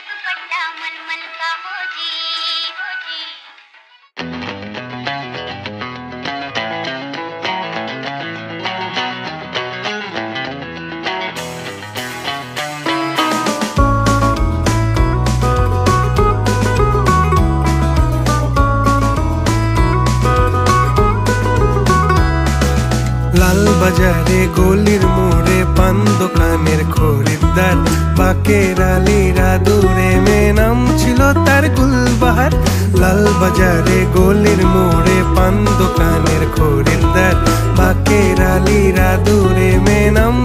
दुपट्टा मलमल का हो जी, हो जी। লাল বাজারে গলির মোড়ে পান দোকানের খরিদ্দার, বাকের আলীরা দূরে মেয়ে নাম ছিল তার গুলবাহার। লাল বাজারে গলির মোড়ে পান দোকানের খরিদ্দার, বাকের আলীরা দূরে মেয়ে নাম